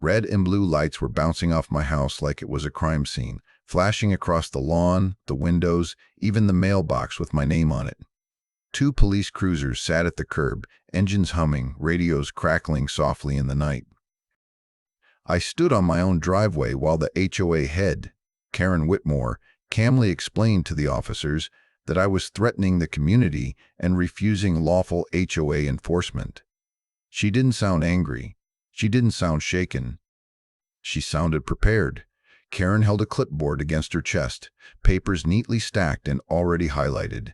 Red and blue lights were bouncing off my house like it was a crime scene, flashing across the lawn, the windows, even the mailbox with my name on it. 2 police cruisers sat at the curb, engines humming, radios crackling softly in the night. I stood on my own driveway while the HOA head, Karen Whitmore, calmly explained to the officers that I was threatening the community and refusing lawful HOA enforcement. She didn't sound angry. She didn't sound shaken. She sounded prepared. Karen held a clipboard against her chest, papers neatly stacked and already highlighted.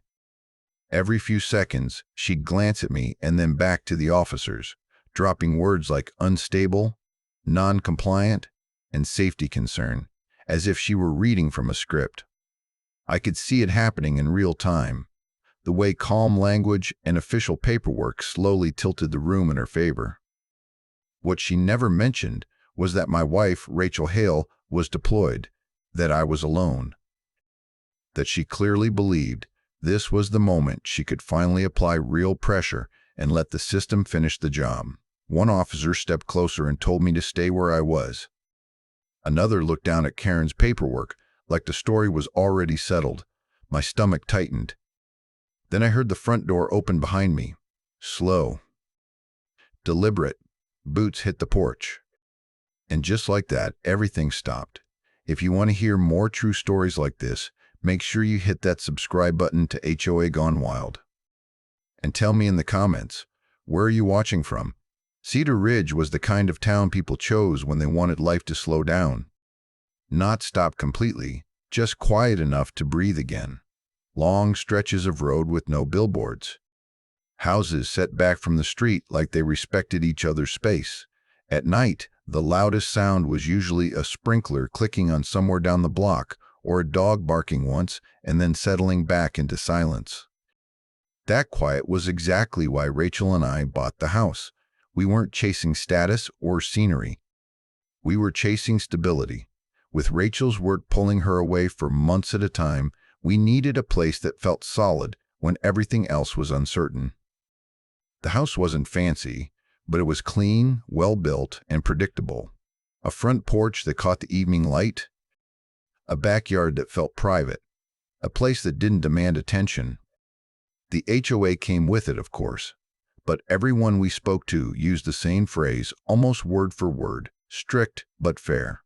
Every few seconds, she'd glance at me and then back to the officers, dropping words like unstable, non-compliant, and safety concern, as if she were reading from a script. I could see it happening in real time, the way calm language and official paperwork slowly tilted the room in her favor. What she never mentioned was that my wife, Rachel Hale, was deployed, that I was alone, that she clearly believed this was the moment she could finally apply real pressure and let the system finish the job. One officer stepped closer and told me to stay where I was. Another looked down at Karen's paperwork like the story was already settled. My stomach tightened. Then I heard the front door open behind me. Slow, deliberate. Boots hit the porch. And just like that, everything stopped. If you want to hear more true stories like this, make sure you hit that subscribe button to HOA Gone Wild. And tell me in the comments, where are you watching from? Cedar Ridge was the kind of town people chose when they wanted life to slow down. Not stop completely, just quiet enough to breathe again. Long stretches of road with no billboards. Houses set back from the street like they respected each other's space. At night, the loudest sound was usually a sprinkler clicking on somewhere down the block, or a dog barking once and then settling back into silence. That quiet was exactly why Rachel and I bought the house. We weren't chasing status or scenery. We were chasing stability. With Rachel's work pulling her away for months at a time, we needed a place that felt solid when everything else was uncertain. The house wasn't fancy, but it was clean, well-built, and predictable. A front porch that caught the evening light, a backyard that felt private, a place that didn't demand attention. The HOA came with it, of course, but everyone we spoke to used the same phrase, almost word for word, strict but fair.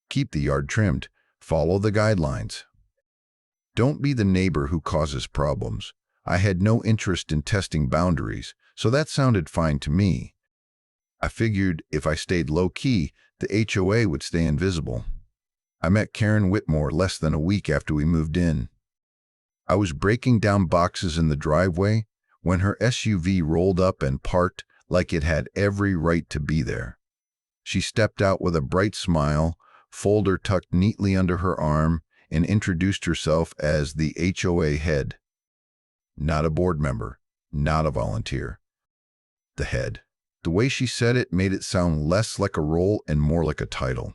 Keep the yard trimmed, follow the guidelines. Don't be the neighbor who causes problems. I had no interest in testing boundaries, so that sounded fine to me. I figured if I stayed low-key, the HOA would stay invisible. I met Karen Whitmore less than a week after we moved in. I was breaking down boxes in the driveway when her SUV rolled up and parked like it had every right to be there. She stepped out with a bright smile, folder tucked neatly under her arm, and introduced herself as the HOA head. Not a board member, not a volunteer. The head. The way she said it made it sound less like a role and more like a title.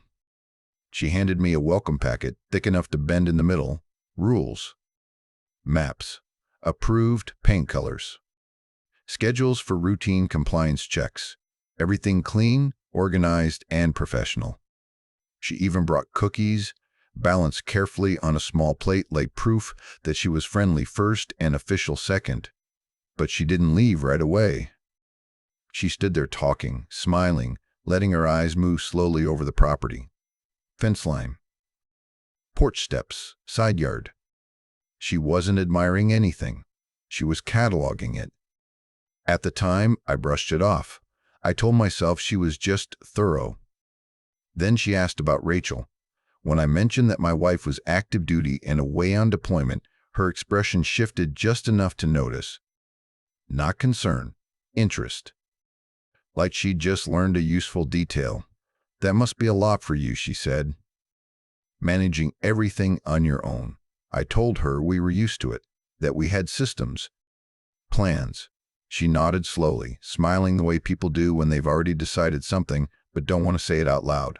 She handed me a welcome packet, thick enough to bend in the middle. Rules. Maps. Approved paint colors. Schedules for routine compliance checks. Everything clean, organized, and professional. She even brought cookies, balanced carefully on a small plate like proof that she was friendly first and official second. But she didn't leave right away. She stood there talking, smiling, letting her eyes move slowly over the property. Fence line. Porch steps, side yard. She wasn't admiring anything. She was cataloging it. At the time, I brushed it off. I told myself she was just thorough. Then she asked about Rachel. When I mentioned that my wife was active duty and away on deployment, her expression shifted just enough to notice. Not concern, interest. Like she'd just learned a useful detail. That must be a lot for you, she said. Managing everything on your own. I told her we were used to it, that we had systems, plans. She nodded slowly, smiling the way people do when they've already decided something but don't want to say it out loud.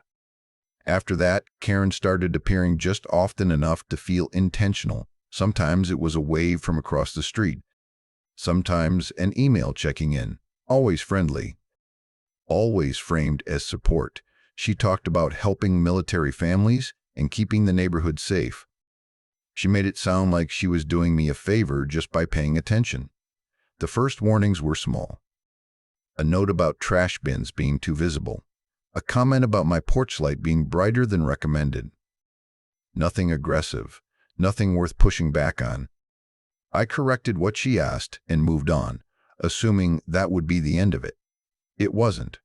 After that, Karen started appearing just often enough to feel intentional. Sometimes it was a wave from across the street. Sometimes an email checking in, always friendly. Always framed as support. She talked about helping military families and keeping the neighborhood safe. She made it sound like she was doing me a favor just by paying attention. The first warnings were small. A note about trash bins being too visible. A comment about my porch light being brighter than recommended. Nothing aggressive, nothing worth pushing back on. I corrected what she asked and moved on, assuming that would be the end of it. It wasn't.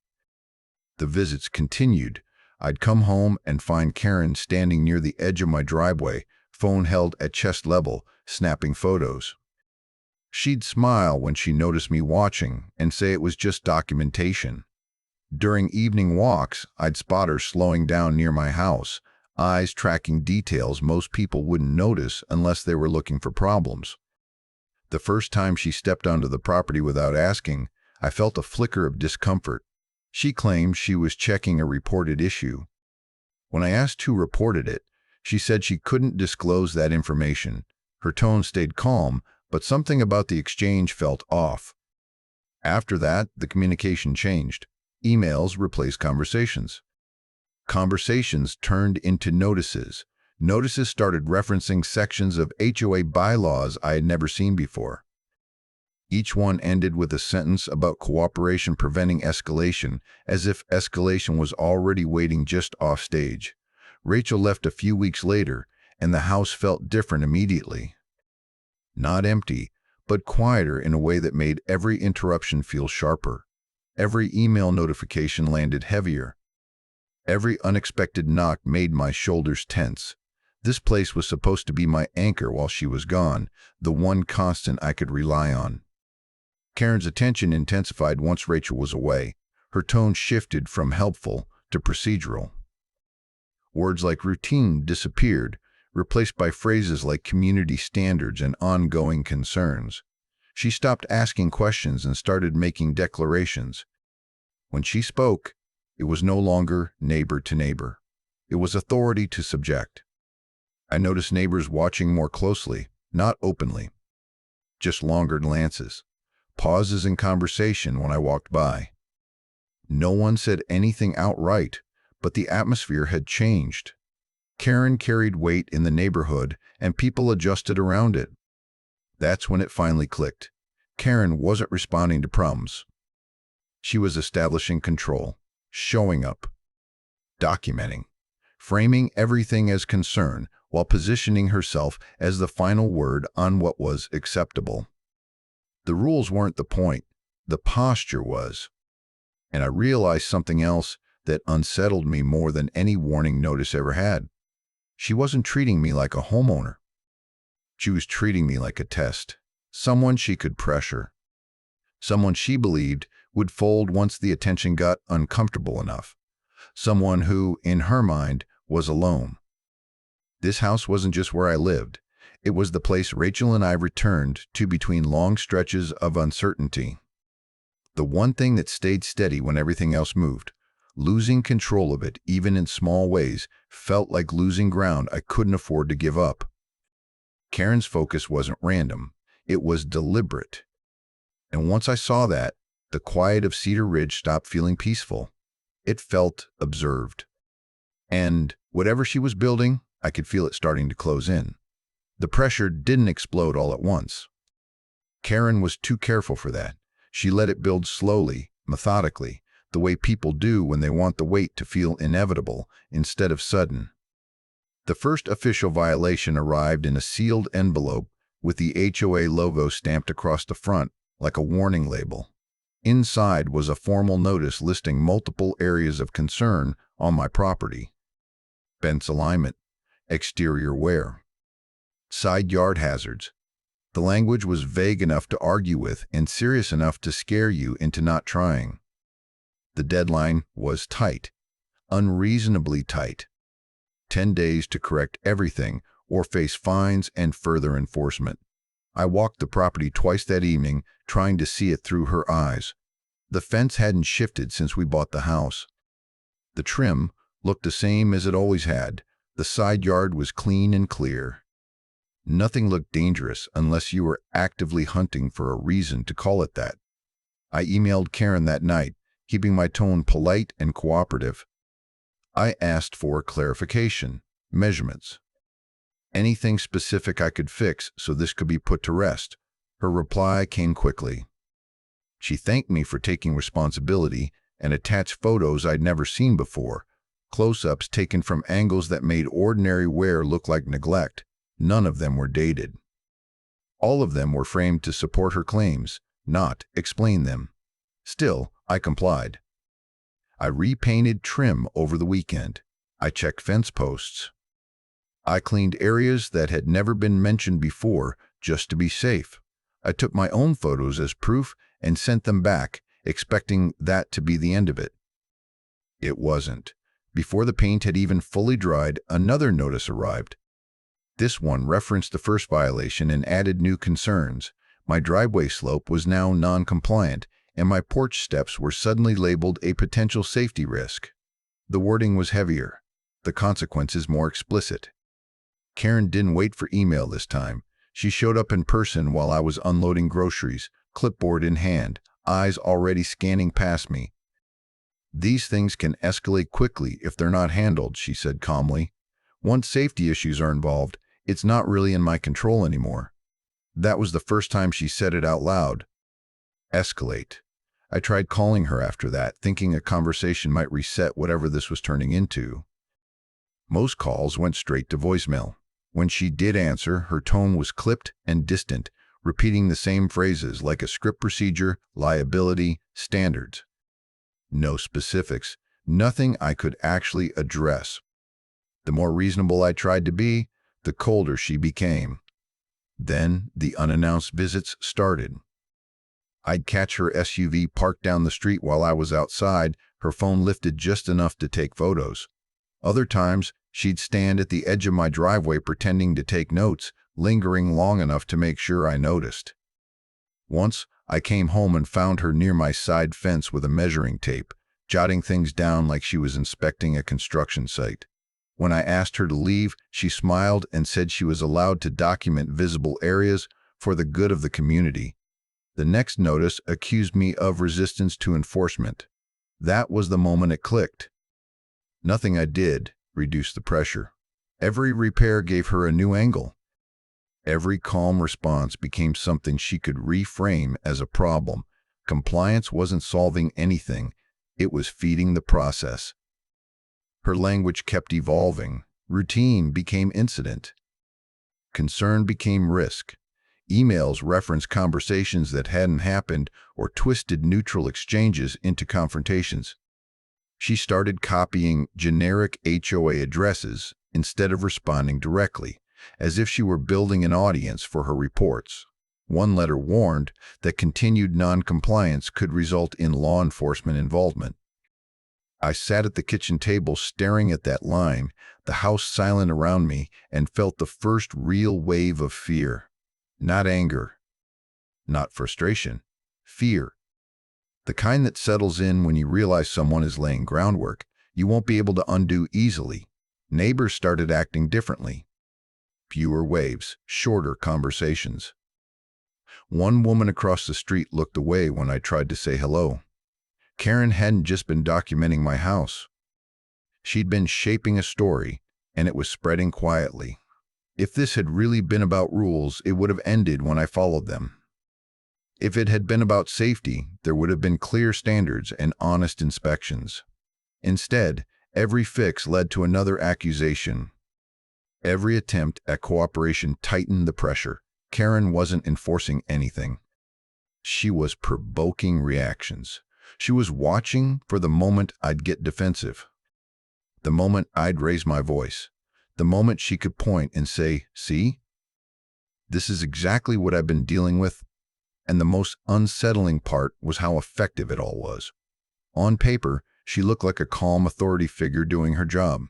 The visits continued. I'd come home and find Karen standing near the edge of my driveway, phone held at chest level, snapping photos. She'd smile when she noticed me watching and say it was just documentation. During evening walks, I'd spot her slowing down near my house, eyes tracking details most people wouldn't notice unless they were looking for problems. The first time she stepped onto the property without asking, I felt a flicker of discomfort. She claimed she was checking a reported issue. When I asked who reported it, she said she couldn't disclose that information. Her tone stayed calm, but something about the exchange felt off. After that, the communication changed. Emails replaced conversations. Conversations turned into notices. Notices started referencing sections of HOA bylaws I had never seen before. Each one ended with a sentence about cooperation preventing escalation, as if escalation was already waiting just off stage. Rachel left a few weeks later, and the house felt different immediately. Not empty, but quieter in a way that made every interruption feel sharper. Every email notification landed heavier. Every unexpected knock made my shoulders tense. This place was supposed to be my anchor while she was gone, the one constant I could rely on. Karen's attention intensified once Rachel was away. Her tone shifted from helpful to procedural. Words like routine disappeared, replaced by phrases like community standards and ongoing concerns. She stopped asking questions and started making declarations. When she spoke, it was no longer neighbor to neighbor. It was authority to subject. I noticed neighbors watching more closely, not openly. Just longer glances, pauses in conversation when I walked by. No one said anything outright, but the atmosphere had changed. Karen carried weight in the neighborhood, and people adjusted around it. That's when it finally clicked. Karen wasn't responding to problems. She was establishing control, showing up, documenting, framing everything as concern while positioning herself as the final word on what was acceptable. The rules weren't the point, the posture was. And I realized something else that unsettled me more than any warning notice ever had. She wasn't treating me like a homeowner. She was treating me like a test, someone she could pressure, someone she believed would fold once the attention got uncomfortable enough, someone who, in her mind, was alone. This house wasn't just where I lived. It was the place Rachel and I returned to between long stretches of uncertainty. The one thing that stayed steady when everything else moved. Losing control of it, even in small ways, felt like losing ground I couldn't afford to give up. Karen's focus wasn't random. It was deliberate. And once I saw that, the quiet of Cedar Ridge stopped feeling peaceful. It felt observed. And whatever she was building, I could feel it starting to close in. The pressure didn't explode all at once. Karen was too careful for that. She let it build slowly, methodically, the way people do when they want the weight to feel inevitable instead of sudden. The first official violation arrived in a sealed envelope with the HOA logo stamped across the front like a warning label. Inside was a formal notice listing multiple areas of concern on my property. Fence alignment, exterior wear, side yard hazards. The language was vague enough to argue with and serious enough to scare you into not trying. The deadline was tight, unreasonably tight. 10 days to correct everything or face fines and further enforcement. I walked the property twice that evening, trying to see it through her eyes. The fence hadn't shifted since we bought the house. The trim looked the same as it always had. The side yard was clean and clear. Nothing looked dangerous unless you were actively hunting for a reason to call it that. I emailed Karen that night, keeping my tone polite and cooperative. I asked for clarification, measurements, anything specific I could fix so this could be put to rest. Her reply came quickly. She thanked me for taking responsibility and attached photos I'd never seen before, close-ups taken from angles that made ordinary wear look like neglect. None of them were dated. All of them were framed to support her claims, not explain them. Still, I complied. I repainted trim over the weekend. I checked fence posts. I cleaned areas that had never been mentioned before just to be safe. I took my own photos as proof and sent them back, expecting that to be the end of it. It wasn't. Before the paint had even fully dried, another notice arrived. This one referenced the first violation and added new concerns. My driveway slope was now non-compliant, and my porch steps were suddenly labeled a potential safety risk. The wording was heavier, the consequences more explicit. Karen didn't wait for email this time. She showed up in person while I was unloading groceries, clipboard in hand, eyes already scanning past me. "These things can escalate quickly if they're not handled," she said calmly. "Once safety issues are involved, it's not really in my control anymore." That was the first time she said it out loud. Escalate. I tried calling her after that, thinking a conversation might reset whatever this was turning into. Most calls went straight to voicemail. When she did answer, her tone was clipped and distant, repeating the same phrases like a script procedure, liability, standards. No specifics, nothing I could actually address. The more reasonable I tried to be, the colder she became. Then the unannounced visits started. I'd catch her SUV parked down the street while I was outside, her phone lifted just enough to take photos. Other times, she'd stand at the edge of my driveway pretending to take notes, lingering long enough to make sure I noticed. Once, I came home and found her near my side fence with a measuring tape, jotting things down like she was inspecting a construction site. When I asked her to leave, she smiled and said she was allowed to document visible areas for the good of the community. The next notice accused me of resistance to enforcement. That was the moment it clicked. Nothing I did reduced the pressure. Every repair gave her a new angle. Every calm response became something she could reframe as a problem. Compliance wasn't solving anything, it was feeding the process. Her language kept evolving. Routine became incident. Concern became risk. Emails referenced conversations that hadn't happened or twisted neutral exchanges into confrontations. She started copying generic HOA addresses instead of responding directly, as if she were building an audience for her reports. One letter warned that continued non-compliance could result in law enforcement involvement. I sat at the kitchen table staring at that line, the house silent around me, and felt the first real wave of fear. Not anger, not frustration, fear. The kind that settles in when you realize someone is laying groundwork you won't be able to undo easily. Neighbors started acting differently. Fewer waves, shorter conversations. One woman across the street looked away when I tried to say hello. Karen hadn't just been documenting my house. She'd been shaping a story, and it was spreading quietly. If this had really been about rules, it would have ended when I followed them. If it had been about safety, there would have been clear standards and honest inspections. Instead, every fix led to another accusation. Every attempt at cooperation tightened the pressure. Karen wasn't enforcing anything. She was provoking reactions. She was watching for the moment I'd get defensive, the moment I'd raise my voice, the moment she could point and say, "See? This is exactly what I've been dealing with." And the most unsettling part was how effective it all was. On paper, she looked like a calm authority figure doing her job.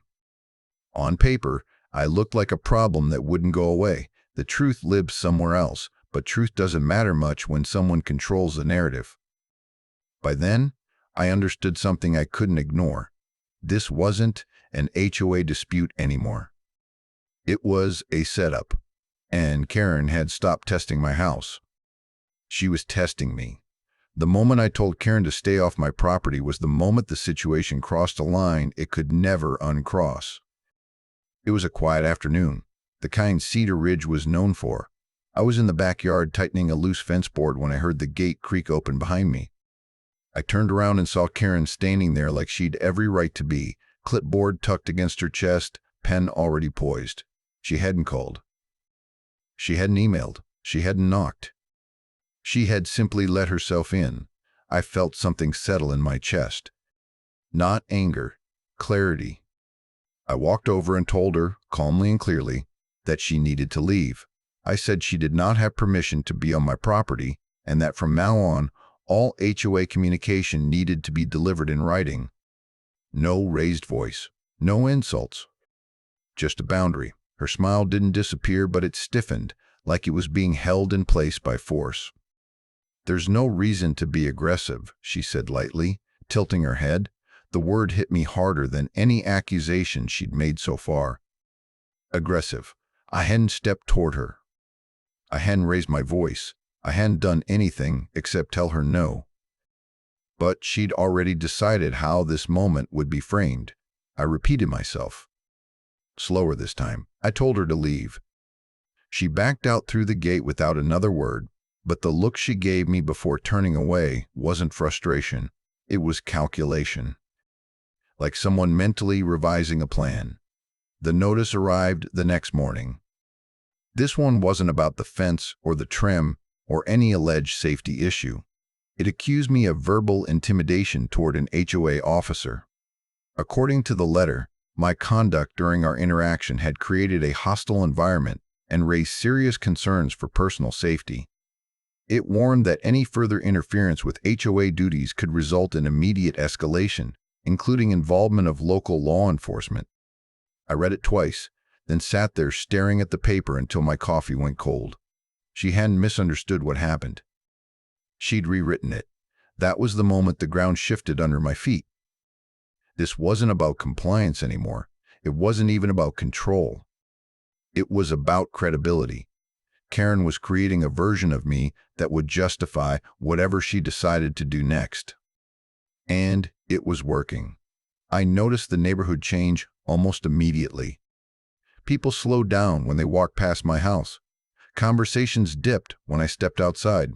On paper, I looked like a problem that wouldn't go away. The truth lives somewhere else, but truth doesn't matter much when someone controls the narrative. By then, I understood something I couldn't ignore. This wasn't an HOA dispute anymore. It was a setup, and Karen had stopped testing my house. She was testing me. The moment I told Karen to stay off my property was the moment the situation crossed a line it could never uncross. It was a quiet afternoon, the kind Cedar Ridge was known for. I was in the backyard tightening a loose fence board when I heard the gate creak open behind me. I turned around and saw Karen standing there like she'd every right to be, clipboard tucked against her chest, pen already poised. She hadn't called. She hadn't emailed. She hadn't knocked. She had simply let herself in. I felt something settle in my chest. Not anger, clarity. I walked over and told her, calmly and clearly, that she needed to leave. I said she did not have permission to be on my property, and that from now on, all HOA communication needed to be delivered in writing. No raised voice, no insults. Just a boundary. Her smile didn't disappear, but it stiffened, like it was being held in place by force. "There's no reason to be aggressive," she said lightly, tilting her head. The word hit me harder than any accusation she'd made so far. Aggressive. I hadn't stepped toward her. I hadn't raised my voice. I hadn't done anything except tell her no. But she'd already decided how this moment would be framed. I repeated myself. Slower this time. I told her to leave. She backed out through the gate without another word, but the look she gave me before turning away wasn't frustration. It was calculation. Like someone mentally revising a plan. The notice arrived the next morning. This one wasn't about the fence or the trim or any alleged safety issue. It accused me of verbal intimidation toward an HOA officer. According to the letter, my conduct during our interaction had created a hostile environment and raised serious concerns for personal safety. It warned that any further interference with HOA duties could result in immediate escalation, including involvement of local law enforcement. I read it twice, then sat there staring at the paper until my coffee went cold. She hadn't misunderstood what happened. She'd rewritten it. That was the moment the ground shifted under my feet. This wasn't about compliance anymore. It wasn't even about control. It was about credibility. Karen was creating a version of me that would justify whatever she decided to do next. And it was working. I noticed the neighborhood change almost immediately. People slowed down when they walked past my house. Conversations dipped when I stepped outside.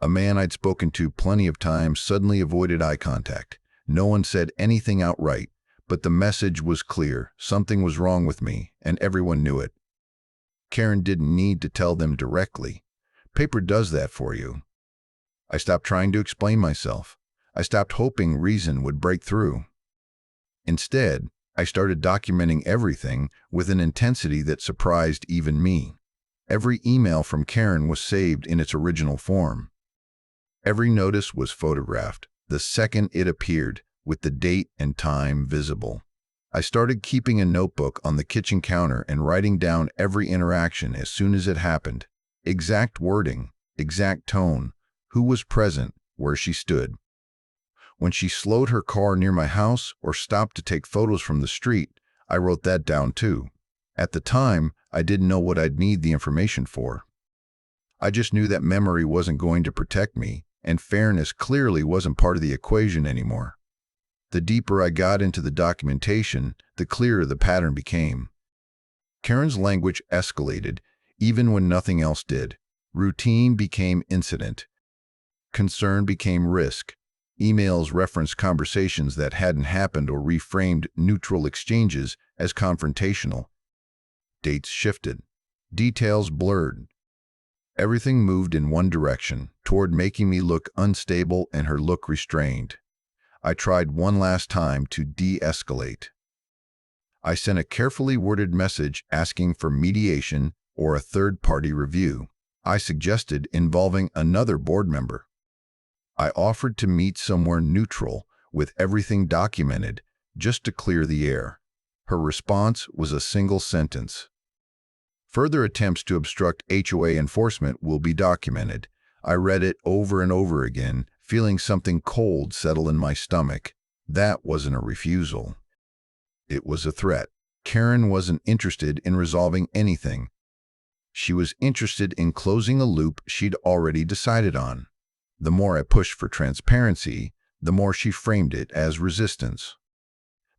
A man I'd spoken to plenty of times suddenly avoided eye contact. No one said anything outright, but the message was clear. Something was wrong with me, and everyone knew it. Karen didn't need to tell them directly. Paper does that for you. I stopped trying to explain myself. I stopped hoping reason would break through. Instead, I started documenting everything with an intensity that surprised even me. Every email from Karen was saved in its original form. Every notice was photographed the second it appeared, with the date and time visible. I started keeping a notebook on the kitchen counter and writing down every interaction as soon as it happened. Exact wording, exact tone, who was present, where she stood. When she slowed her car near my house or stopped to take photos from the street, I wrote that down too. At the time, I didn't know what I'd need the information for. I just knew that memory wasn't going to protect me, and fairness clearly wasn't part of the equation anymore. The deeper I got into the documentation, the clearer the pattern became. Karen's language escalated, even when nothing else did. Routine became incident. Concern became risk. Emails referenced conversations that hadn't happened or reframed neutral exchanges as confrontational. Dates shifted. Details blurred. Everything moved in one direction, toward making me look unstable and her look restrained. I tried one last time to de-escalate. I sent a carefully worded message asking for mediation or a third-party review. I suggested involving another board member. I offered to meet somewhere neutral with everything documented, just to clear the air. Her response was a single sentence. Further attempts to obstruct HOA enforcement will be documented. I read it over and over again, feeling something cold settle in my stomach. That wasn't a refusal. It was a threat. Karen wasn't interested in resolving anything. She was interested in closing a loop she'd already decided on. The more I pushed for transparency, the more she framed it as resistance.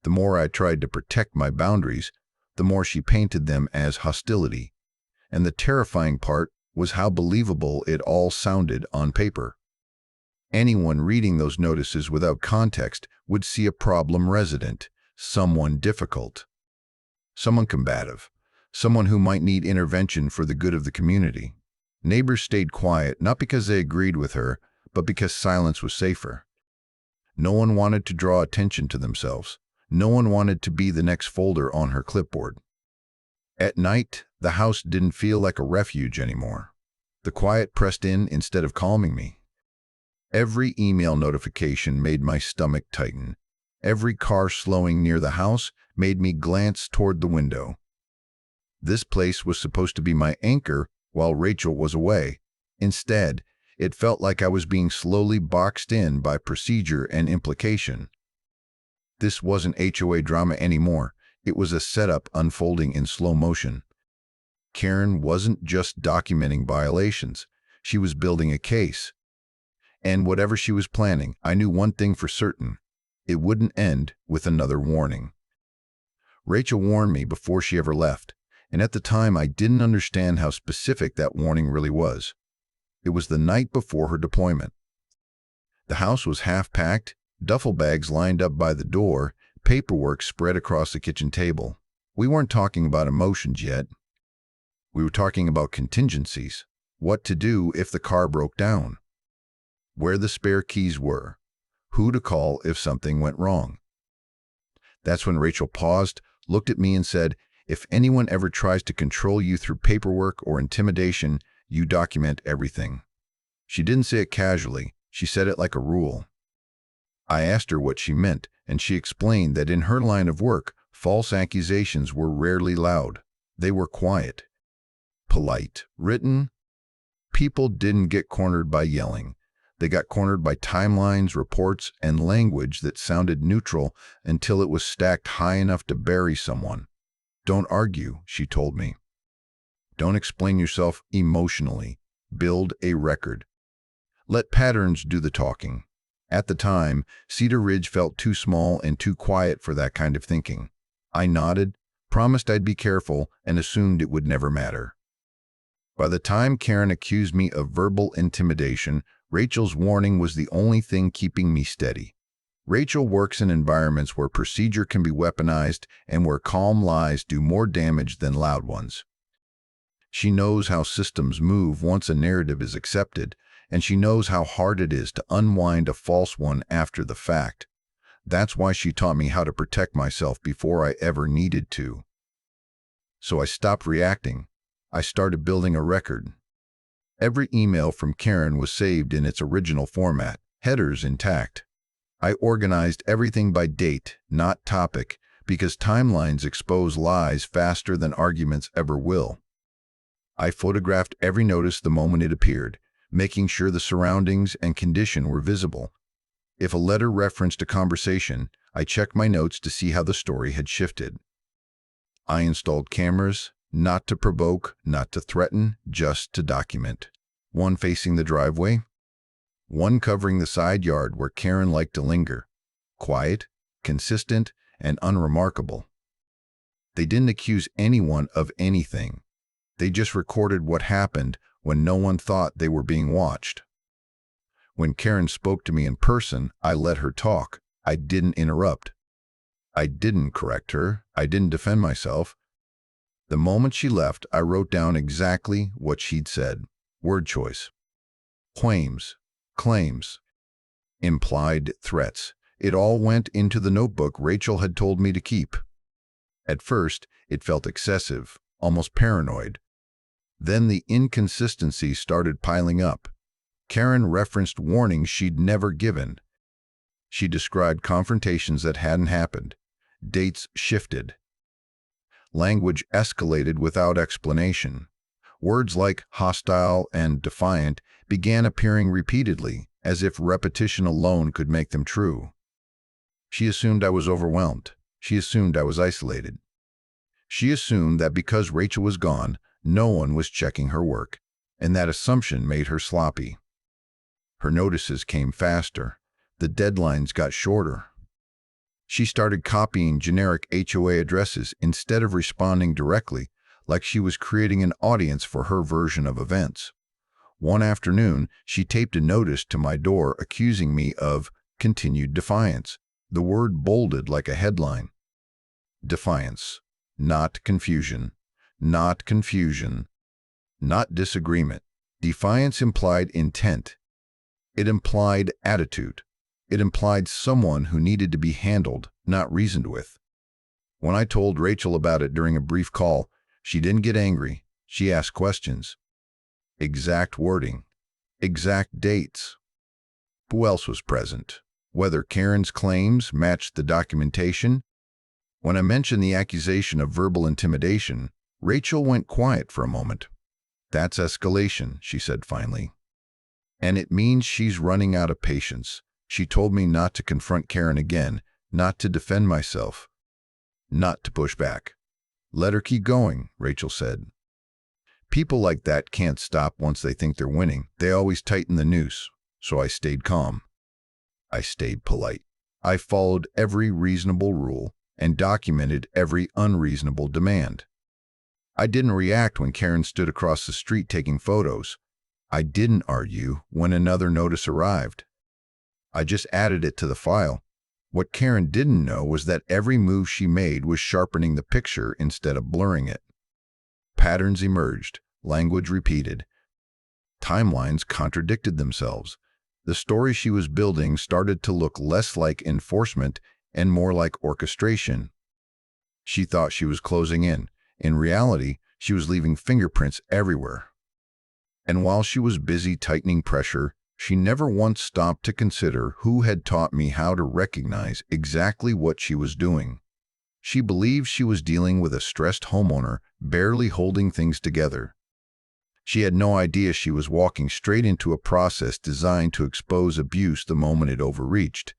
The more I tried to protect my boundaries, the more she painted them as hostility. And the terrifying part was how believable it all sounded on paper. Anyone reading those notices without context would see a problem resident, someone difficult, someone combative, someone who might need intervention for the good of the community. Neighbors stayed quiet not because they agreed with her, but because silence was safer. No one wanted to draw attention to themselves. No one wanted to be the next folder on her clipboard. At night, the house didn't feel like a refuge anymore. The quiet pressed in instead of calming me. Every email notification made my stomach tighten. Every car slowing near the house made me glance toward the window. This place was supposed to be my anchor while Rachel was away. Instead, it felt like I was being slowly boxed in by procedure and implication. This wasn't HOA drama anymore. It was a setup unfolding in slow motion. Karen wasn't just documenting violations. She was building a case. And whatever she was planning, I knew one thing for certain. It wouldn't end with another warning. Rachel warned me before she ever left, and at the time I didn't understand how specific that warning really was. It was the night before her deployment. The house was half-packed, duffel bags lined up by the door, paperwork spread across the kitchen table. We weren't talking about emotions yet. We were talking about contingencies. What to do if the car broke down. Where the spare keys were. Who to call if something went wrong. That's when Rachel paused, looked at me and said, "If anyone ever tries to control you through paperwork or intimidation, you document everything." She didn't say it casually. She said it like a rule. I asked her what she meant, and she explained that in her line of work, false accusations were rarely loud. They were quiet, polite, written. People didn't get cornered by yelling. They got cornered by timelines, reports, and language that sounded neutral until it was stacked high enough to bury someone. "Don't argue," she told me. "Don't explain yourself emotionally. Build a record. Let patterns do the talking." At the time, Cedar Ridge felt too small and too quiet for that kind of thinking. I nodded, promised I'd be careful, and assumed it would never matter. By the time Karen accused me of verbal intimidation, Rachel's warning was the only thing keeping me steady. Rachel works in environments where procedure can be weaponized and where calm lies do more damage than loud ones. She knows how systems move once a narrative is accepted, and she knows how hard it is to unwind a false one after the fact. That's why she taught me how to protect myself before I ever needed to. So I stopped reacting. I started building a record. Every email from Karen was saved in its original format, headers intact. I organized everything by date, not topic, because timelines expose lies faster than arguments ever will. I photographed every notice the moment it appeared, making sure the surroundings and condition were visible. If a letter referenced a conversation, I checked my notes to see how the story had shifted. I installed cameras, not to provoke, not to threaten, just to document. One facing the driveway, one covering the side yard where Karen liked to linger. Quiet, consistent, and unremarkable. They didn't accuse anyone of anything. They just recorded what happened when no one thought they were being watched. When Karen spoke to me in person, I let her talk. I didn't interrupt. I didn't correct her. I didn't defend myself. The moment she left, I wrote down exactly what she'd said. Word choice. Claims, implied threats. It all went into the notebook Rachel had told me to keep. At first, it felt excessive, almost paranoid. Then the inconsistencies started piling up. Karen referenced warnings she'd never given. She described confrontations that hadn't happened. Dates shifted. Language escalated without explanation. Words like hostile and defiant began appearing repeatedly, as if repetition alone could make them true. She assumed I was overwhelmed. She assumed I was isolated. She assumed that because Rachel was gone, no one was checking her work, and that assumption made her sloppy. Her notices came faster. The deadlines got shorter. She started copying generic HOA addresses instead of responding directly, like she was creating an audience for her version of events. One afternoon, she taped a notice to my door accusing me of continued defiance, the word bolded like a headline. Defiance, not confusion, not confusion, not disagreement. Defiance implied intent. It implied attitude. It implied someone who needed to be handled, not reasoned with. When I told Rachel about it during a brief call, she didn't get angry. She asked questions. Exact wording. Exact dates. Who else was present? Whether Karen's claims matched the documentation? When I mentioned the accusation of verbal intimidation, Rachel went quiet for a moment. That's escalation, she said finally. And it means she's running out of patience. She told me not to confront Karen again, not to defend myself, not to push back. Let her keep going, Rachel said. People like that can't stop once they think they're winning. They always tighten the noose. So I stayed calm. I stayed polite. I followed every reasonable rule and documented every unreasonable demand. I didn't react when Karen stood across the street taking photos. I didn't argue when another notice arrived. I just added it to the file. What Karen didn't know was that every move she made was sharpening the picture instead of blurring it. Patterns emerged, language repeated. Timelines contradicted themselves. The story she was building started to look less like enforcement and more like orchestration. She thought she was closing in. In reality, she was leaving fingerprints everywhere. And while she was busy tightening pressure, she never once stopped to consider who had taught me how to recognize exactly what she was doing. She believed she was dealing with a stressed homeowner, barely holding things together. She had no idea she was walking straight into a process designed to expose abuse the moment it overreached.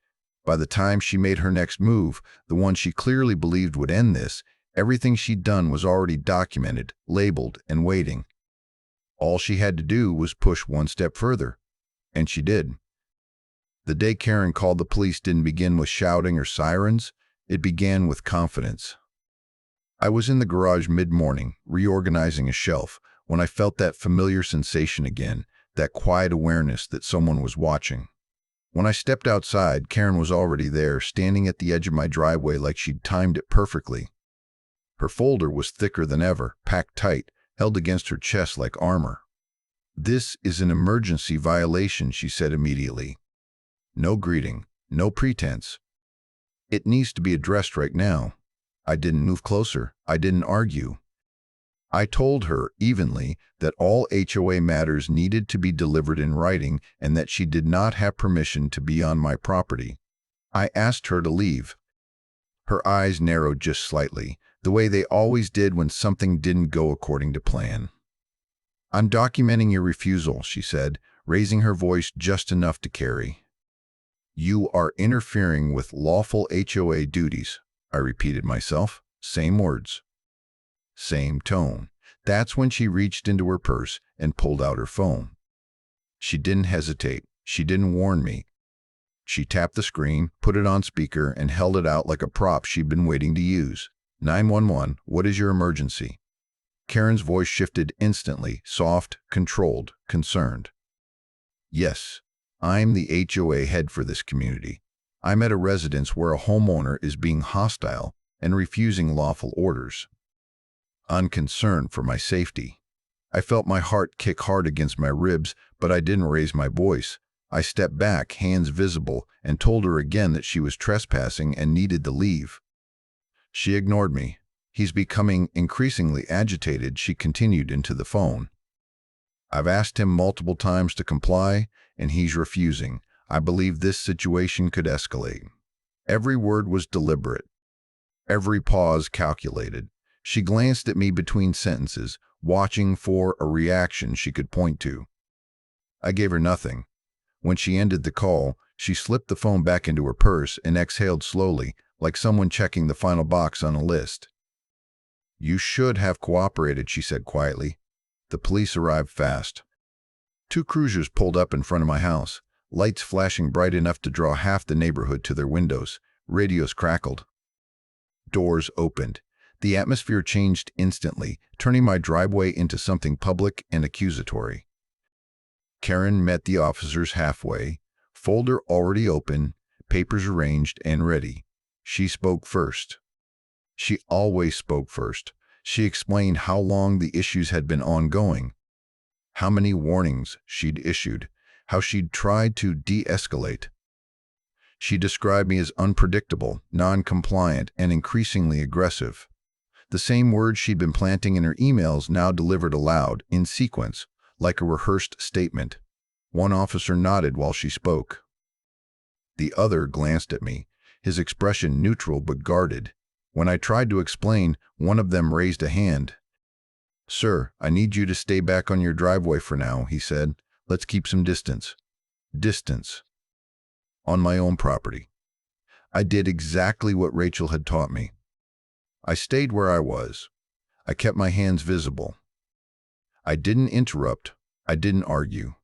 By the time she made her next move, the one she clearly believed would end this, everything she'd done was already documented, labeled, and waiting. All she had to do was push one step further. And she did. The day Karen called the police didn't begin with shouting or sirens. It began with confidence. I was in the garage mid-morning, reorganizing a shelf, when I felt that familiar sensation again, that quiet awareness that someone was watching. When I stepped outside, Karen was already there, standing at the edge of my driveway like she'd timed it perfectly. Her folder was thicker than ever, packed tight, held against her chest like armor. "This is an emergency violation," she said immediately. No greeting, no pretense. It needs to be addressed right now. I didn't move closer. I didn't argue. I told her evenly that all HOA matters needed to be delivered in writing and that she did not have permission to be on my property. I asked her to leave. Her eyes narrowed just slightly, the way they always did when something didn't go according to plan. "I'm documenting your refusal," she said, raising her voice just enough to carry. "You are interfering with lawful HOA duties," I repeated myself. Same words. Same tone. That's when she reached into her purse and pulled out her phone. She didn't hesitate. She didn't warn me. She tapped the screen, put it on speaker, and held it out like a prop she'd been waiting to use. 911, what is your emergency? Karen's voice shifted instantly, soft, controlled, concerned. "Yes, I'm the HOA head for this community. I'm at a residence where a homeowner is being hostile and refusing lawful orders. I'm concerned for my safety." I felt my heart kick hard against my ribs, but I didn't raise my voice. I stepped back, hands visible, and told her again that she was trespassing and needed to leave. She ignored me. "He's becoming increasingly agitated," she continued into the phone. "I've asked him multiple times to comply, and he's refusing. I believe this situation could escalate." Every word was deliberate. Every pause calculated. She glanced at me between sentences, watching for a reaction she could point to. I gave her nothing. When she ended the call, she slipped the phone back into her purse and exhaled slowly, like someone checking the final box on a list. "You should have cooperated," she said quietly. The police arrived fast. 2 cruisers pulled up in front of my house. lights flashing bright enough to draw half the neighborhood to their windows. Radios crackled. Doors opened. The atmosphere changed instantly, turning my driveway into something public and accusatory. Karen met the officers halfway, folder already open, papers arranged and ready. She spoke first. She always spoke first. She explained how long the issues had been ongoing, how many warnings she'd issued, how she'd tried to de-escalate. She described me as unpredictable, non-compliant, and increasingly aggressive. The same words she'd been planting in her emails now delivered aloud, in sequence, like a rehearsed statement. One officer nodded while she spoke. The other glanced at me, his expression neutral but guarded. When I tried to explain, one of them raised a hand. "Sir, I need you to stay back on your driveway for now," he said. "Let's keep some distance." Distance. On my own property. I did exactly what Rachel had taught me. I stayed where I was. I kept my hands visible. I didn't interrupt. I didn't argue.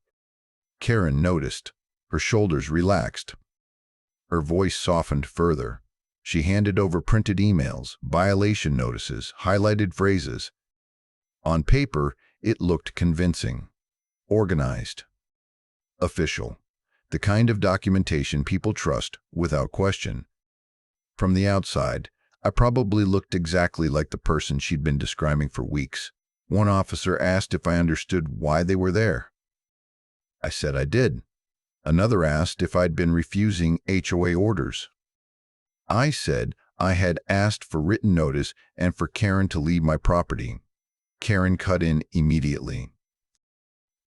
Karen noticed. Her shoulders relaxed. Her voice softened further. She handed over printed emails, violation notices, highlighted phrases. On paper, it looked convincing. Organized. Official. The kind of documentation people trust without question. From the outside, I probably looked exactly like the person she'd been describing for weeks. One officer asked if I understood why they were there. I said I did. Another asked if I'd been refusing HOA orders. I said I had asked for written notice and for Karen to leave my property. Karen cut in immediately.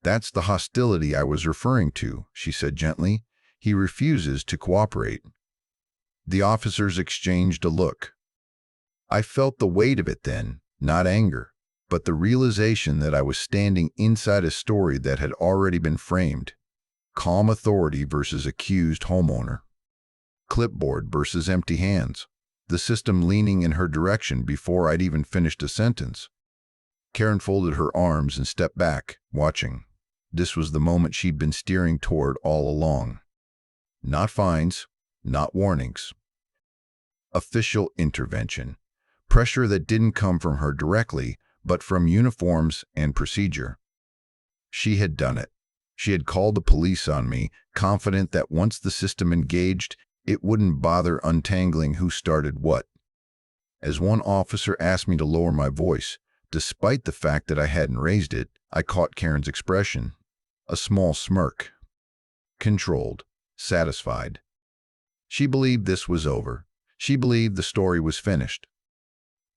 "That's the hostility I was referring to," she said gently. "He refuses to cooperate." The officers exchanged a look. I felt the weight of it then, not anger, but the realization that I was standing inside a story that had already been framed. Calm authority versus accused homeowner. Clipboard versus empty hands. The system leaning in her direction before I'd even finished a sentence. Karen folded her arms and stepped back, watching. This was the moment she'd been steering toward all along. Not fines, not warnings. Official intervention. Pressure that didn't come from her directly, but from uniforms and procedure. She had done it. She had called the police on me, confident that once the system engaged, it wouldn't bother untangling who started what. As one officer asked me to lower my voice, despite the fact that I hadn't raised it, I caught Karen's expression. A small smirk. Controlled. Satisfied. She believed this was over. She believed the story was finished.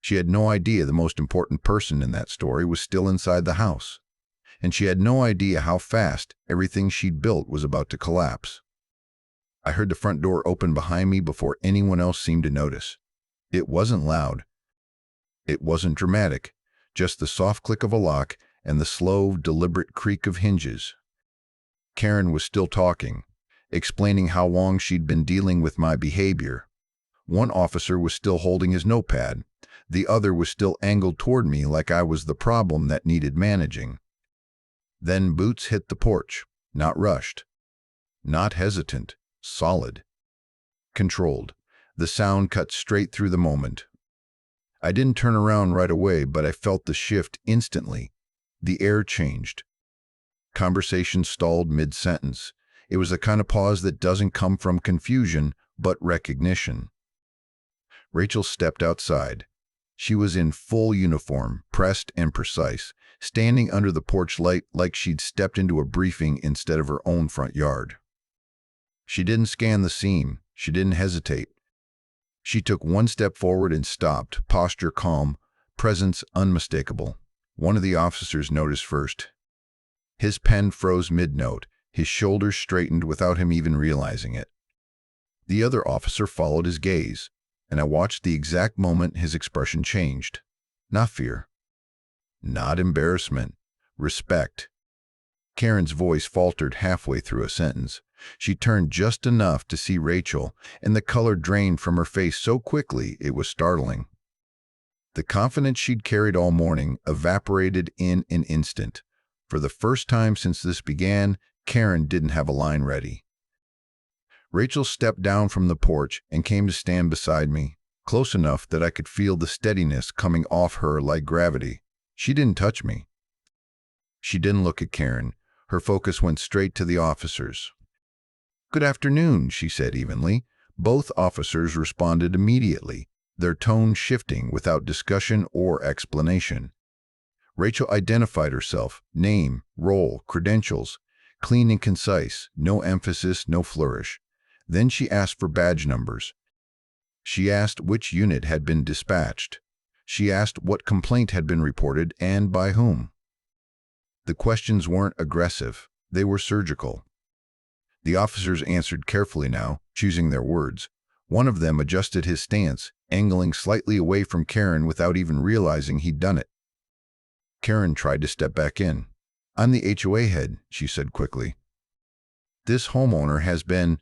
She had no idea the most important person in that story was still inside the house. And she had no idea how fast everything she'd built was about to collapse. I heard the front door open behind me before anyone else seemed to notice. It wasn't loud. It wasn't dramatic, just the soft click of a lock and the slow, deliberate creak of hinges. Karen was still talking, explaining how long she'd been dealing with my behavior. One officer was still holding his notepad. The other was still angled toward me like I was the problem that needed managing. Then boots hit the porch, not rushed, not hesitant, solid. Controlled. The sound cut straight through the moment. I didn't turn around right away, but I felt the shift instantly. The air changed. Conversation stalled mid-sentence. It was the kind of pause that doesn't come from confusion, but recognition. Rachel stepped outside. She was in full uniform, pressed and precise, standing under the porch light like she'd stepped into a briefing instead of her own front yard. She didn't scan the scene. She didn't hesitate. She took one step forward and stopped, posture calm, presence unmistakable. One of the officers noticed first. His pen froze mid-note, his shoulders straightened without him even realizing it. The other officer followed his gaze, and I watched the exact moment his expression changed. Not fear. Not embarrassment. Respect. Karen's voice faltered halfway through a sentence. She turned just enough to see Rachel, and the color drained from her face so quickly it was startling. The confidence she'd carried all morning evaporated in an instant. For the first time since this began, Karen didn't have a line ready. Rachel stepped down from the porch and came to stand beside me, close enough that I could feel the steadiness coming off her like gravity. She didn't touch me. She didn't look at Karen. Her focus went straight to the officers. "Good afternoon," she said evenly. Both officers responded immediately, their tone shifting without discussion or explanation. Rachel identified herself, name, role, credentials, clean and concise, no emphasis, no flourish. Then she asked for badge numbers. She asked which unit had been dispatched. She asked what complaint had been reported and by whom. The questions weren't aggressive, they were surgical. The officers answered carefully now, choosing their words. One of them adjusted his stance, angling slightly away from Karen without even realizing he'd done it. Karen tried to step back in. "I'm the HOA head," she said quickly. "This homeowner has been—"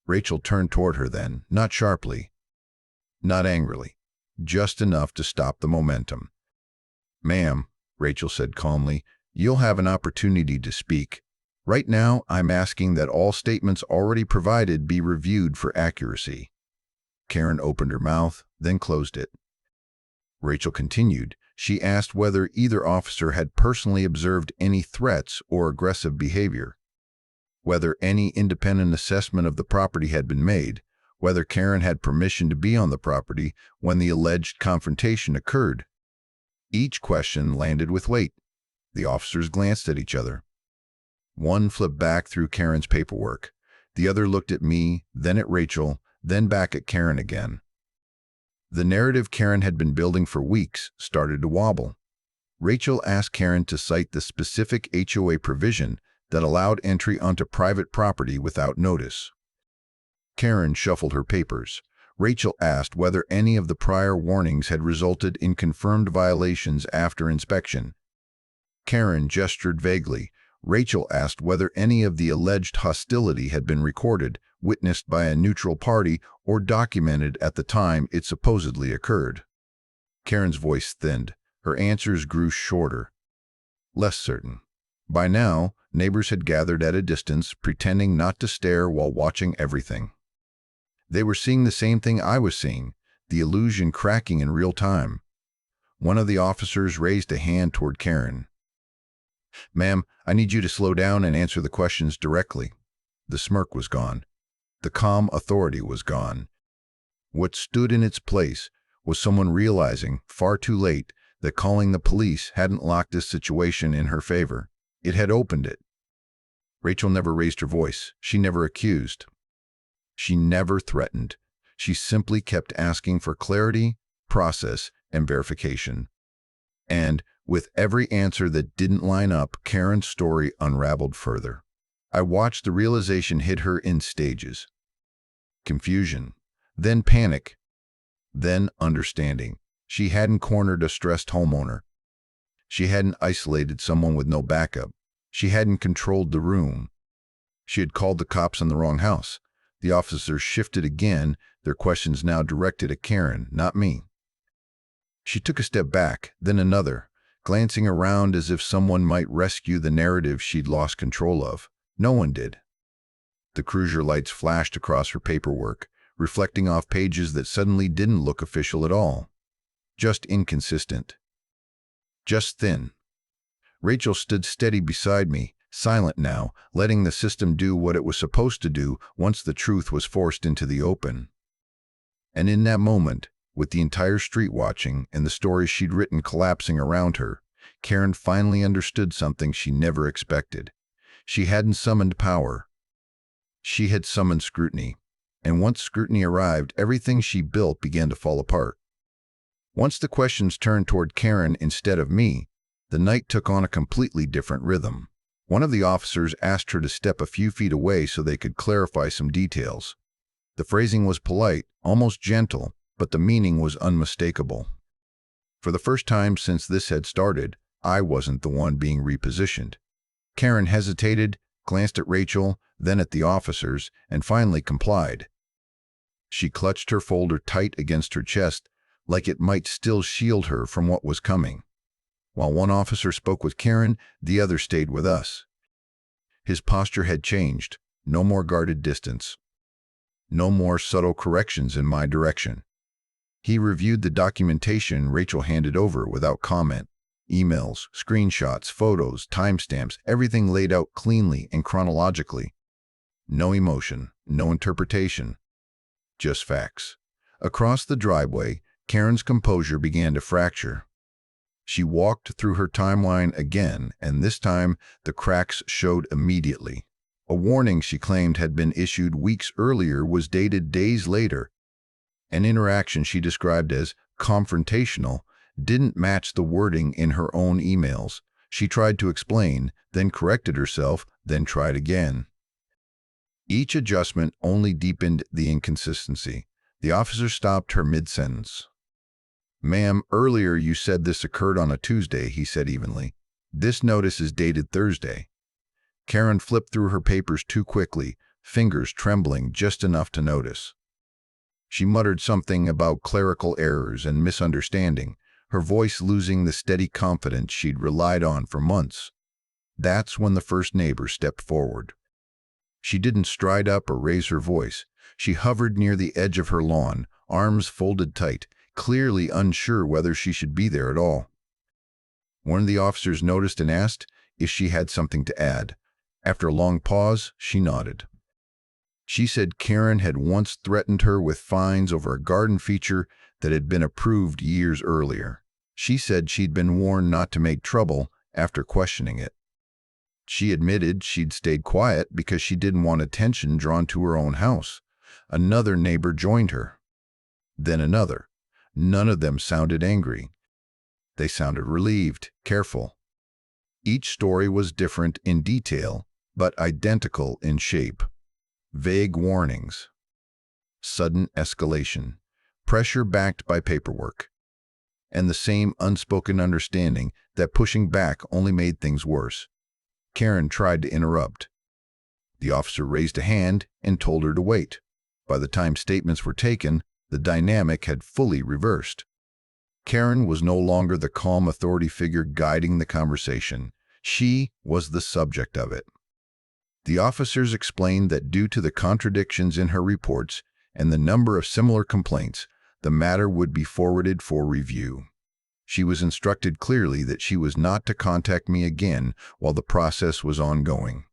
Rachel turned toward her then, not sharply, not angrily, just enough to stop the momentum. "Ma'am," Rachel said calmly, "you'll have an opportunity to speak. Right now, I'm asking that all statements already provided be reviewed for accuracy." Karen opened her mouth, then closed it. Rachel continued. She asked whether either officer had personally observed any threats or aggressive behavior, whether any independent assessment of the property had been made, whether Karen had permission to be on the property when the alleged confrontation occurred. Each question landed with weight. The officers glanced at each other. One flipped back through Karen's paperwork. The other looked at me, then at Rachel, then back at Karen again. The narrative Karen had been building for weeks started to wobble. Rachel asked Karen to cite the specific HOA provision that allowed entry onto private property without notice. Karen shuffled her papers. Rachel asked whether any of the prior warnings had resulted in confirmed violations after inspection. Karen gestured vaguely. Rachel asked whether any of the alleged hostility had been recorded, witnessed by a neutral party, or documented at the time it supposedly occurred. Karen's voice thinned. Her answers grew shorter, less certain. By now, neighbors had gathered at a distance, pretending not to stare while watching everything. They were seeing the same thing I was seeing, the illusion cracking in real time. One of the officers raised a hand toward Karen. "Ma'am, I need you to slow down and answer the questions directly." The smirk was gone. The calm authority was gone. What stood in its place was someone realizing, far too late, that calling the police hadn't locked this situation in her favor. It had opened it. Rachel never raised her voice. She never accused. She never threatened. She simply kept asking for clarity, process, and verification. And with every answer that didn't line up, Karen's story unraveled further. I watched the realization hit her in stages. Confusion, then panic, then understanding. She hadn't cornered a stressed homeowner. She hadn't isolated someone with no backup. She hadn't controlled the room. She had called the cops on the wrong house. The officers shifted again, their questions now directed at Karen, not me. She took a step back, then another, glancing around as if someone might rescue the narrative she'd lost control of. No one did. The cruiser lights flashed across her paperwork, reflecting off pages that suddenly didn't look official at all. Just inconsistent. Just thin. Rachel stood steady beside me, silent now, letting the system do what it was supposed to do once the truth was forced into the open. And in that moment, with the entire street watching and the stories she'd written collapsing around her, Karen finally understood something she never expected. She hadn't summoned power. She had summoned scrutiny. And once scrutiny arrived, everything she built began to fall apart. Once the questions turned toward Karen instead of me, the night took on a completely different rhythm. One of the officers asked her to step a few feet away so they could clarify some details. The phrasing was polite, almost gentle, but the meaning was unmistakable. For the first time since this had started, I wasn't the one being repositioned. Karen hesitated, glanced at Rachel, then at the officers, and finally complied. She clutched her folder tight against her chest, like it might still shield her from what was coming. While one officer spoke with Karen, the other stayed with us. His posture had changed, no more guarded distance. No more subtle corrections in my direction. He reviewed the documentation Rachel handed over without comment. Emails, screenshots, photos, timestamps, everything laid out cleanly and chronologically. No emotion, no interpretation, just facts. Across the driveway, Karen's composure began to fracture. She walked through her timeline again, and this time the cracks showed immediately. A warning she claimed had been issued weeks earlier was dated days later. An interaction she described as confrontational didn't match the wording in her own emails. She tried to explain, then corrected herself, then tried again. Each adjustment only deepened the inconsistency. The officer stopped her mid-sentence. "Ma'am, earlier you said this occurred on a Tuesday," he said evenly. "This notice is dated Thursday." Karen flipped through her papers too quickly, fingers trembling just enough to notice. She muttered something about clerical errors and misunderstanding, her voice losing the steady confidence she'd relied on for months. That's when the first neighbor stepped forward. She didn't stride up or raise her voice. She hovered near the edge of her lawn, arms folded tight, clearly unsure whether she should be there at all. One of the officers noticed and asked if she had something to add. After a long pause, she nodded. She said Karen had once threatened her with fines over a garden feature that had been approved years earlier. She said she'd been warned not to make trouble after questioning it. She admitted she'd stayed quiet because she didn't want attention drawn to her own house. Another neighbor joined her. Then another. None of them sounded angry. They sounded relieved, careful. Each story was different in detail, but identical in shape. Vague warnings. Sudden escalation. Pressure backed by paperwork. And the same unspoken understanding that pushing back only made things worse. Karen tried to interrupt. The officer raised a hand and told her to wait. By the time statements were taken, the dynamic had fully reversed. Karen was no longer the calm authority figure guiding the conversation. She was the subject of it. The officers explained that due to the contradictions in her reports and the number of similar complaints, the matter would be forwarded for review. She was instructed clearly that she was not to contact me again while the process was ongoing.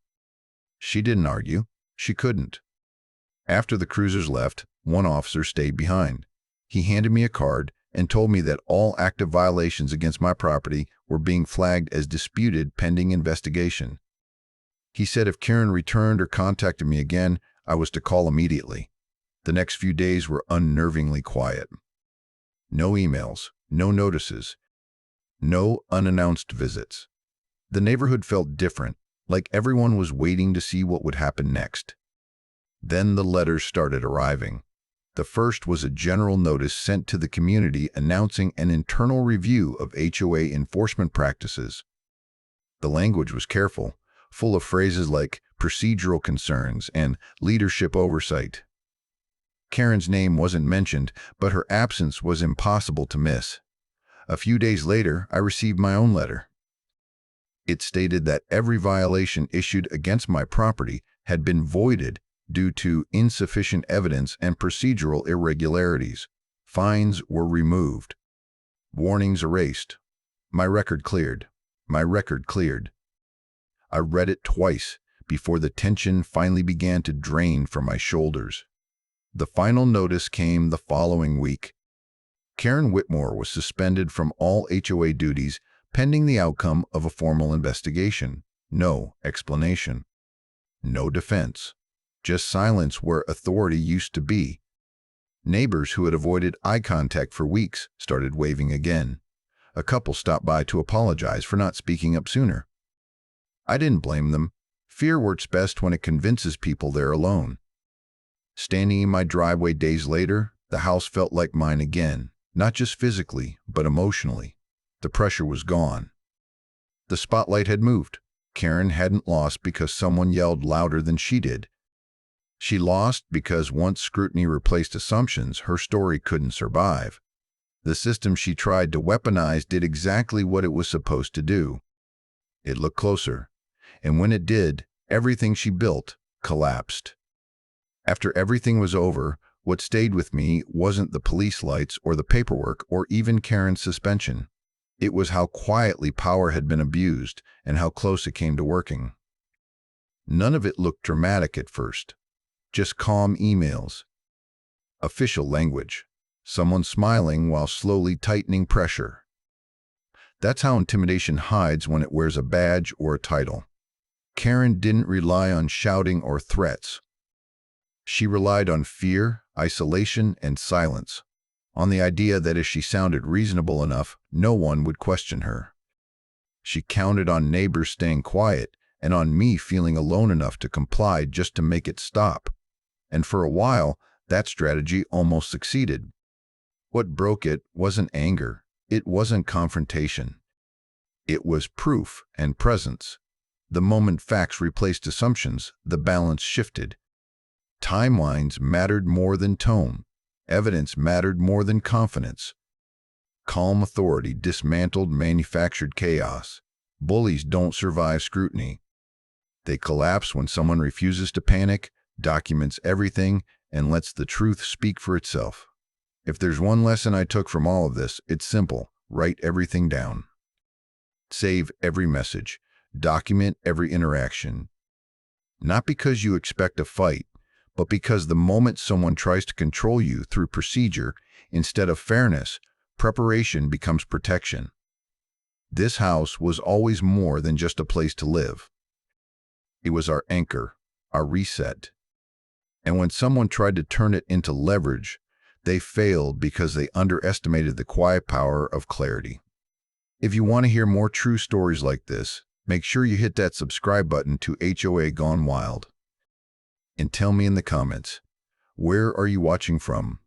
She didn't argue. She couldn't. After the cruisers left, one officer stayed behind. He handed me a card and told me that all active violations against my property were being flagged as disputed pending investigation. He said if Karen returned or contacted me again, I was to call immediately. The next few days were unnervingly quiet. No emails, no notices, no unannounced visits. The neighborhood felt different, like everyone was waiting to see what would happen next. Then the letters started arriving. The first was a general notice sent to the community announcing an internal review of HOA enforcement practices. The language was careful, full of phrases like procedural concerns and leadership oversight. Karen's name wasn't mentioned, but her absence was impossible to miss. A few days later, I received my own letter. It stated that every violation issued against my property had been voided due to insufficient evidence and procedural irregularities. Fines were removed. Warnings erased. My record cleared. My record cleared. I read it twice before the tension finally began to drain from my shoulders. The final notice came the following week. Karen Whitmore was suspended from all HOA duties pending the outcome of a formal investigation. No explanation. No defense. Just silence where authority used to be. Neighbors who had avoided eye contact for weeks started waving again. A couple stopped by to apologize for not speaking up sooner. I didn't blame them. Fear works best when it convinces people they're alone. Standing in my driveway days later, the house felt like mine again, not just physically, but emotionally. The pressure was gone. The spotlight had moved. Karen hadn't lost because someone yelled louder than she did. She lost because once scrutiny replaced assumptions, her story couldn't survive. The system she tried to weaponize did exactly what it was supposed to do. It looked closer, and when it did, everything she built collapsed. After everything was over, what stayed with me wasn't the police lights or the paperwork or even Karen's suspension. It was how quietly power had been abused and how close it came to working. None of it looked dramatic at first. Just calm emails, official language, someone smiling while slowly tightening pressure. That's how intimidation hides when it wears a badge or a title. Karen didn't rely on shouting or threats. She relied on fear, isolation, and silence, on the idea that if she sounded reasonable enough, no one would question her. She counted on neighbors staying quiet and on me feeling alone enough to comply just to make it stop. And for a while, that strategy almost succeeded. What broke it wasn't anger. It wasn't confrontation. It was proof and presence. The moment facts replaced assumptions, the balance shifted. Timelines mattered more than tone. Evidence mattered more than confidence. Calm authority dismantled manufactured chaos. Bullies don't survive scrutiny. They collapse when someone refuses to panic, documents everything, and lets the truth speak for itself. If there's one lesson I took from all of this, it's simple. Write everything down. Save every message. Document every interaction. Not because you expect a fight, but because the moment someone tries to control you through procedure instead of fairness, preparation becomes protection. This house was always more than just a place to live. It was our anchor, our reset. And when someone tried to turn it into leverage, they failed because they underestimated the quiet power of clarity. If you want to hear more true stories like this, make sure you hit that subscribe button to HOA Gone Wild. And tell me in the comments, where are you watching from?